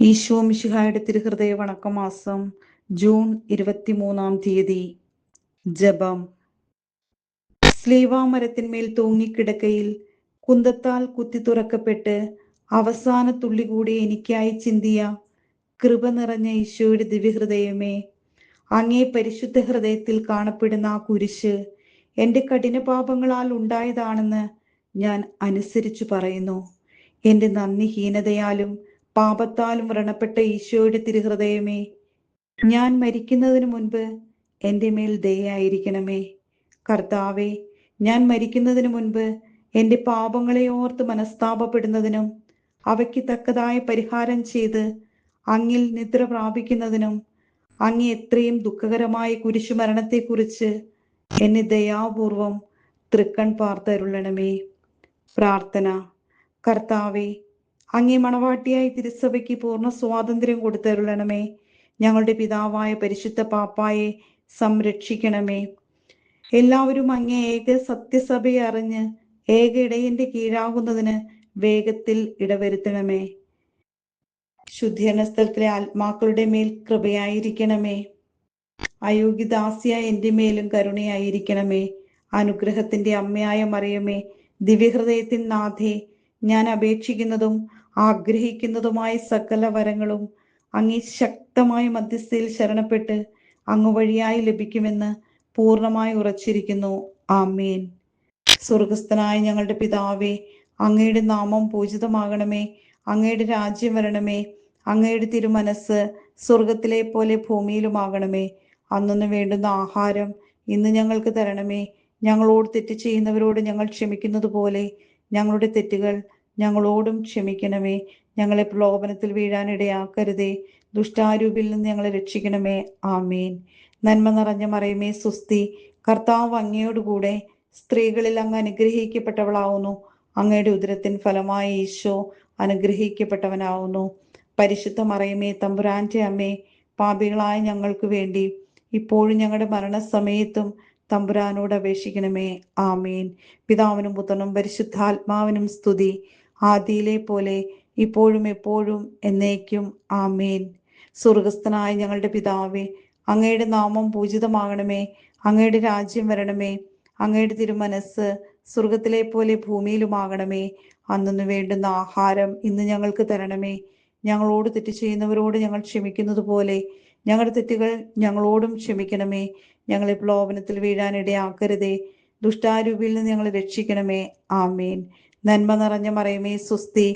ഈശോ മിശിഹായുടെ തിരുഹൃദയ വണക്കമാസം ജൂൺ 23 ജപം. സ്ലീവാമരത്തിന്മേൽ തൂങ്ങിക്കിടക്കയിൽ കുന്തത്താൽ കുത്തി തുറക്കപ്പെട്ട് അവസാന തുള്ളി കൂടി എനിക്കായി ചിന്തിയ കൃപ നിറഞ്ഞ ഈശോയുടെ ദിവ്യഹൃദയമേ, അങ്ങേ പരിശുദ്ധ ഹൃദയത്തിൽ കാണപ്പെടുന്ന ആ കുരിശ് എൻ്റെ കഠിനപാപങ്ങളാൽ ഉണ്ടായതാണെന്ന് ഞാൻ അനുസരിച്ചു പറയുന്നു. എൻ്റെ നന്ദിഹീനതയാലും പാപത്താലും വ്രണപ്പെട്ട ഈശോയുടെ തിരുഹൃദയമേ, ഞാൻ മരിക്കുന്നതിന് മുൻപ് എൻ്റെ മേൽ ദയയായിരിക്കണമേ. കർത്താവേ, ഞാൻ മരിക്കുന്നതിന് മുൻപ് എൻ്റെ പാപങ്ങളെ ഓർത്ത് മനസ്താപപ്പെടുന്നതിനും അവയ്ക്ക് തക്കതായ പരിഹാരം ചെയ്ത് അങ്ങിൽ നിദ്ര പ്രാപിക്കുന്നതിനും അങ്ങ് എത്രയും ദുഃഖകരമായ കുരിശുമരണത്തെക്കുറിച്ച് എന്നെ ദയാപൂർവം തൃക്കൺ പാർത്തരുളണമേ. പ്രാർത്ഥന. കർത്താവേ, അങ്ങേ മണവാട്ടിയായി തിരുസഭയ്ക്ക് പൂർണ്ണ സ്വാതന്ത്ര്യം കൊടുത്തരുളണമേ. ഞങ്ങളുടെ പിതാവായ പരിശുദ്ധ പാപ്പായെ സംരക്ഷിക്കണമേ. എല്ലാവരും അങ്ങേ ഏക സത്യസഭയെ അറിഞ്ഞ് ഏക ഇടയന്റെ കീഴാകുന്നതിന് വേഗത്തിൽ ഇടവരുത്തണമേ. ശുദ്ധീകരണ സ്ഥലത്തിലെ ആത്മാക്കളുടെ മേൽ കൃപയായിരിക്കണമേ. അയോഗ്യദാസിയായ എൻ്റെ മേലും കരുണയായിരിക്കണമേ. അനുഗ്രഹത്തിന്റെ അമ്മയായ മറിയമേ, ദിവ്യഹൃദയത്തിൻ നാഥേ, ഞാൻ അപേക്ഷിക്കുന്നതും ആഗ്രഹിക്കുന്നതുമായ സകല വരങ്ങളും അങ്ങേ ശക്തമായ മധ്യസ്ഥയിൽ ശരണപ്പെട്ട് അങ്ങ് വഴിയായി ലഭിക്കുമെന്ന് പൂർണ്ണമായി ഉറച്ചിരിക്കുന്നു. ആമേൻ. സ്വർഗസ്ഥനായ ഞങ്ങളുടെ പിതാവേ, അങ്ങയുടെ നാമം പൂജിതമാകണമേ. അങ്ങയുടെ രാജ്യം വരണമേ. അങ്ങയുടെ തിരുമനസ് സ്വർഗത്തിലെ പോലെ ഭൂമിയിലുമാകണമേ. അന്നു വേണ്ടുന്ന ആഹാരം ഇന്ന് ഞങ്ങൾക്ക് തരണമേ. ഞങ്ങളോട് തെറ്റ് ചെയ്യുന്നവരോട് ഞങ്ങൾ ക്ഷമിക്കുന്നത് പോലെ ഞങ്ങളുടെ തെറ്റുകൾ ഞങ്ങളോടും ക്ഷമിക്കണമേ. ഞങ്ങളെ പ്രലോഭനത്തിൽ വീഴാൻ ഇടയാക്കരുതേ. ദുഷ്ടാരൂപിൽ നിന്ന് ഞങ്ങളെ രക്ഷിക്കണമേ. ആമേൻ. നന്മ നിറഞ്ഞ മറിയമേ, സുസ്തി, കർത്താവ് അങ്ങയോടുകൂടെ സ്ത്രീകളിൽ അങ്ങ് അനുഗ്രഹിക്കപ്പെട്ടവളാവുന്നു. അങ്ങയുടെ ഉദരത്തിൻ ഫലമായ ഈശോ അനുഗ്രഹിക്കപ്പെട്ടവനാവുന്നു. പരിശുദ്ധ മറിയമേ, തമ്പുരാന്റെ അമ്മേ, പാപികളായ ഞങ്ങൾക്ക് വേണ്ടി ഇപ്പോഴും ഞങ്ങളുടെ മരണസമയത്തും തമ്പുരാനോട് അപേക്ഷിക്കണമേ. ആമേൻ. പിതാവിനും പുത്രനും പരിശുദ്ധാത്മാവിനും സ്തുതി, ആദിയിലെ പോലെ ഇപ്പോഴും എപ്പോഴും എന്നേക്കും. ആമേൻ. സ്വർഗസ്ഥനായ ഞങ്ങളുടെ പിതാവേ, അങ്ങയുടെ നാമം പൂജിതമാകണമേ. അങ്ങയുടെ രാജ്യം വരണമേ. അങ്ങയുടെ തിരുമനസ് സ്വർഗത്തിലെ പോലെ ഭൂമിയിലുമാകണമേ. അന്നു വേണ്ടുന്ന ആഹാരം ഇന്ന് ഞങ്ങൾക്ക് തരണമേ. ഞങ്ങളോട് തെറ്റ് ചെയ്യുന്നവരോട് ഞങ്ങൾ ക്ഷമിക്കുന്നത് പോലെ ഞങ്ങളുടെ തെറ്റുകൾ ഞങ്ങളോടും ക്ഷമിക്കണമേ. ഞങ്ങളെ പ്രലോഭനത്തിൽ വീഴാൻ ഇടയാക്കരുതേ. ദുഷ്ടാരൂപിയിൽ നിന്ന് ഞങ്ങളെ രക്ഷിക്കണമേ. ആമേൻ. നന്മ നിറഞ്ഞ മറിയമേ, സുസ്തി,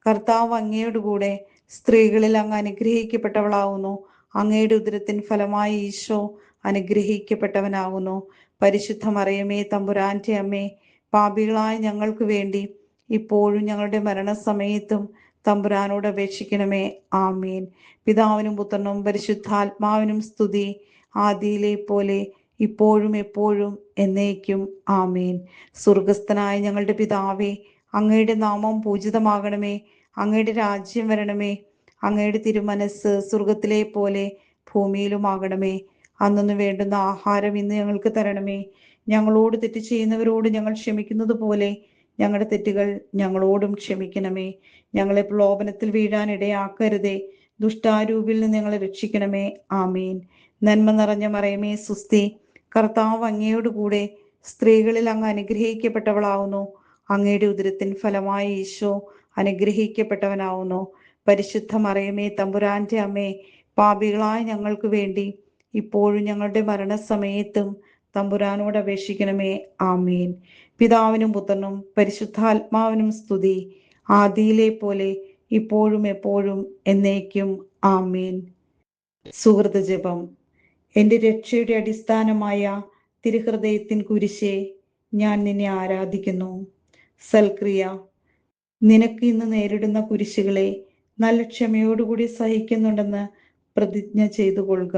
കർത്താവ് അങ്ങയോടുകൂടെ സ്ത്രീകളിൽ അങ്ങ് അനുഗ്രഹിക്കപ്പെട്ടവളാവുന്നു. അങ്ങയുടെ ഉദരത്തിൻ ഫലമായി ഈശോ അനുഗ്രഹിക്കപ്പെട്ടവനാകുന്നു. പരിശുദ്ധ മറിയമേ, തമ്പുരാന്റെ അമ്മേ, പാപികളായ ഞങ്ങൾക്ക് വേണ്ടി ഇപ്പോഴും ഞങ്ങളുടെ മരണസമയത്തും തമ്പുരാനോട് അപേക്ഷിക്കണമേ. ആമേൻ. പിതാവിനും പുത്രനും പരിശുദ്ധാത്മാവിനും സ്തുതി, ആദിയിലെ പോലെ ഇപ്പോഴും എപ്പോഴും എന്നേക്കും. ആമേൻ. സ്വർഗസ്ഥനായ ഞങ്ങളുടെ പിതാവേ, അങ്ങയുടെ നാമം പൂജിതമാകണമേ. അങ്ങയുടെ രാജ്യം വരണമേ. അങ്ങയുടെ തിരുമനസ് സ്വർഗത്തിലെ പോലെ ഭൂമിയിലുമാകണമേ. അന്നു വേണ്ടുന്ന ആഹാരം ഇന്ന് ഞങ്ങൾക്ക് തരണമേ. ഞങ്ങളോട് തെറ്റ് ചെയ്യുന്നവരോട് ഞങ്ങൾ ക്ഷമിക്കുന്നത് പോലെ ഞങ്ങളുടെ തെറ്റുകൾ ഞങ്ങളോടും ക്ഷമിക്കണമേ. ഞങ്ങളെ പ്രലോഭനത്തിൽ വീഴാൻ ഇടയാക്കരുതേ. ദുഷ്ടാരൂപിൽ നിന്ന് ഞങ്ങളെ രക്ഷിക്കണമേ. ആമേൻ. നന്മ നിറഞ്ഞ മറിയമേ, സുസ്തി, കർത്താവ് അങ്ങയോടുകൂടെ സ്ത്രീകളിൽ അങ്ങ് അനുഗ്രഹിക്കപ്പെട്ടവളാവുന്നു. അങ്ങയുടെ ഉദരത്തിൻ ഫലമായ ഈശോ അനുഗ്രഹിക്കപ്പെട്ടവനാവുന്നു. പരിശുദ്ധ മറിയമേ, തമ്പുരാന്റെ അമ്മേ, പാപികളായ ഞങ്ങൾക്ക് വേണ്ടി ഇപ്പോഴും ഞങ്ങളുടെ മരണസമയത്തും തമ്പുരാനോട് അപേക്ഷിക്കണമേ. ആമേൻ. പിതാവിനും പുത്രനും പരിശുദ്ധാത്മാവിനും സ്തുതി, ആദിയിലെ പോലെ ഇപ്പോഴും എപ്പോഴും എന്നേക്കും. ആമേൻ. സുഹൃത ജപം. എൻ്റെ രക്ഷയുടെ അടിസ്ഥാനമായ തിരുഹൃദയത്തിൻ കുരിശേ, ഞാൻ നിന്നെ ആരാധിക്കുന്നു. സൽക്രിയ. നിനക്ക് ഇന്ന് നേരിടുന്ന കുരിശുകളെ നല്ല ക്ഷമയോടുകൂടി സഹിക്കുന്നുണ്ടെന്ന് പ്രതിജ്ഞ ചെയ്തു കൊള്ളുക.